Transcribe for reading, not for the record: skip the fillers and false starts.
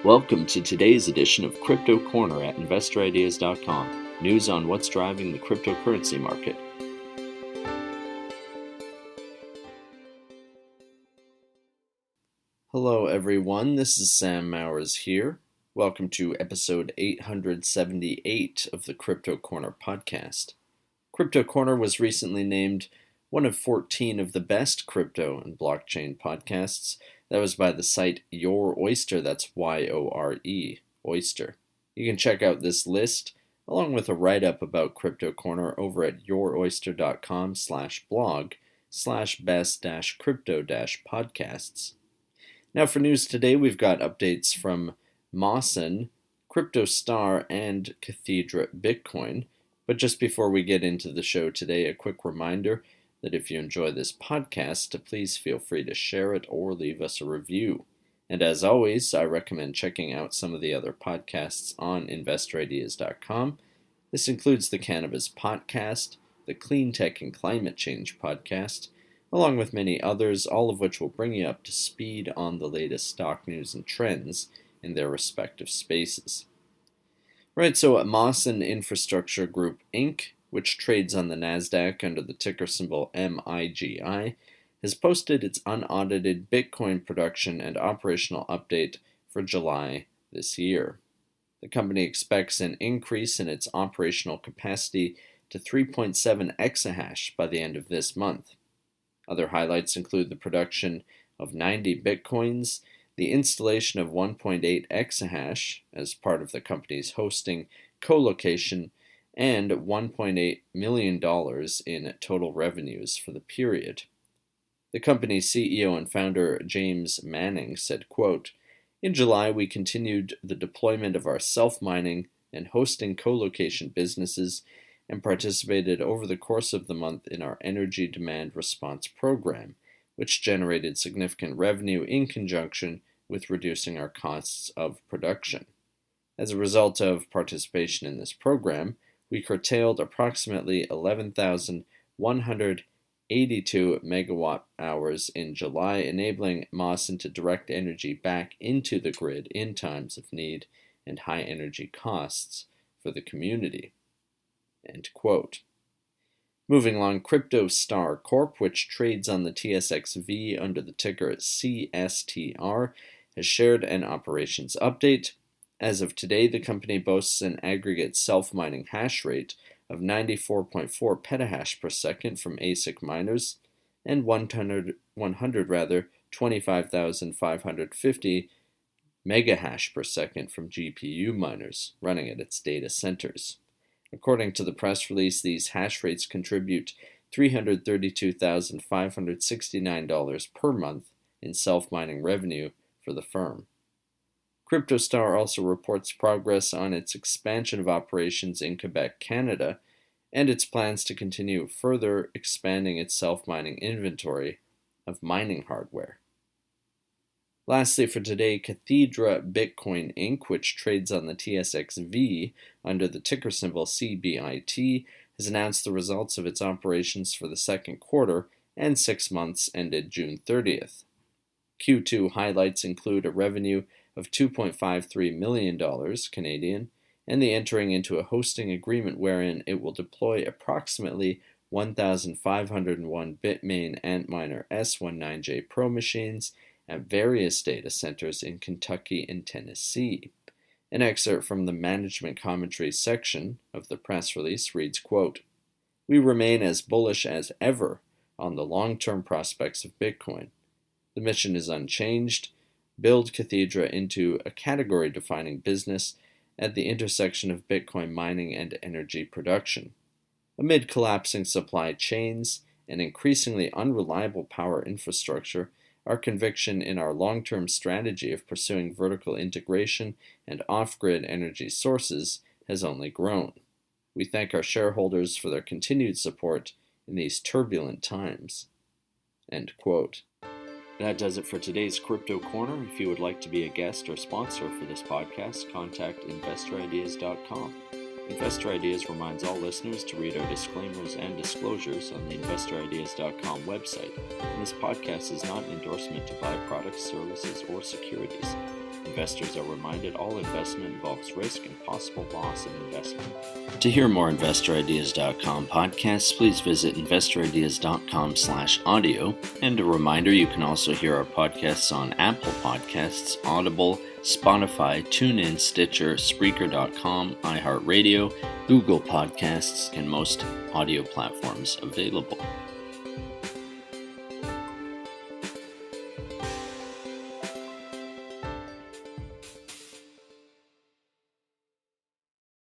Welcome to today's edition of Crypto Corner at InvestorIdeas.com. News on what's driving the cryptocurrency market. Hello everyone, this is Sam Mowers here. Welcome to episode 878 of the Crypto Corner podcast. Crypto Corner was recently named one of 14 of the best crypto and blockchain podcasts. That was by the site Your Oyster, that's Y-O-R-E, Oyster. You can check out this list along with a write-up about Crypto Corner over at youroyster.com/blog/best-crypto-podcasts. Now for news today, we've got updates from Mawson, CryptoStar, and Cathedra Bitcoin. But just before we get into the show today, a quick reminder that if you enjoy this podcast, please feel free to share it or leave us a review. And as always, I recommend checking out some of the other podcasts on InvestorIdeas.com. This includes the Cannabis Podcast, the Clean Tech and Climate Change Podcast, along with many others, all of which will bring you up to speed on the latest stock news and trends in their respective spaces. Right, so Mawson Infrastructure Group, Inc., which trades on the Nasdaq under the ticker symbol MIGI, has posted its unaudited Bitcoin production and operational update for July this year. The company expects an increase in its operational capacity to 3.7 exahash by the end of this month. Other highlights include the production of 90 Bitcoins, the installation of 1.8 exahash as part of the company's hosting co-location, and $1.8 million in total revenues for the period. The company's CEO and founder, James Manning, said, quote, "In July, we continued the deployment of our self-mining and hosting co-location businesses and participated over the course of the month in our energy demand response program, which generated significant revenue in conjunction with reducing our costs of production. As a result of participation in this program, we curtailed approximately 11,182 megawatt hours in July, enabling Mawson to direct energy back into the grid in times of need and high energy costs for the community." End quote. Moving along, CryptoStar Corp., which trades on the TSXV under the ticker CSTR, has shared an operations update. As of today, the company boasts an aggregate self-mining hash rate of 94.4 petahash per second from ASIC miners and 25,550 megahash per second from GPU miners running at its data centers. According to the press release, these hash rates contribute $332,569 per month in self-mining revenue for the firm. CryptoStar also reports progress on its expansion of operations in Quebec, Canada, and its plans to continue further expanding its self-mining inventory of mining hardware. Lastly for today, Cathedra Bitcoin Inc., which trades on the TSXV under the ticker symbol CBIT, has announced the results of its operations for the second quarter and 6 months ended June 30th. Q2 highlights include a revenue of $2.53 million Canadian, and the entering into a hosting agreement wherein it will deploy approximately 1,501 Bitmain Antminer S19J Pro machines at various data centers in Kentucky and Tennessee. An excerpt from the management commentary section of the press release reads, quote, "We remain as bullish as ever on the long-term prospects of Bitcoin. The mission is unchanged: build Cathedra into a category-defining business at the intersection of Bitcoin mining and energy production. Amid collapsing supply chains and increasingly unreliable power infrastructure, our conviction in our long-term strategy of pursuing vertical integration and off-grid energy sources has only grown. We thank our shareholders for their continued support in these turbulent times." End quote. That does it for today's Crypto Corner. If you would like to be a guest or sponsor for this podcast, contact InvestorIdeas.com. Investor Ideas reminds all listeners to read our disclaimers and disclosures on the InvestorIdeas.com website, and this podcast is not an endorsement to buy products, services, or securities. Investors are reminded all investment involves risk and possible loss in investment. To hear more InvestorIdeas.com podcasts, please visit InvestorIdeas.com/audio. And a reminder, you can also hear our podcasts on Apple Podcasts, Audible, Spotify, TuneIn, Stitcher, Spreaker.com, iHeartRadio, Google Podcasts, and most audio platforms available.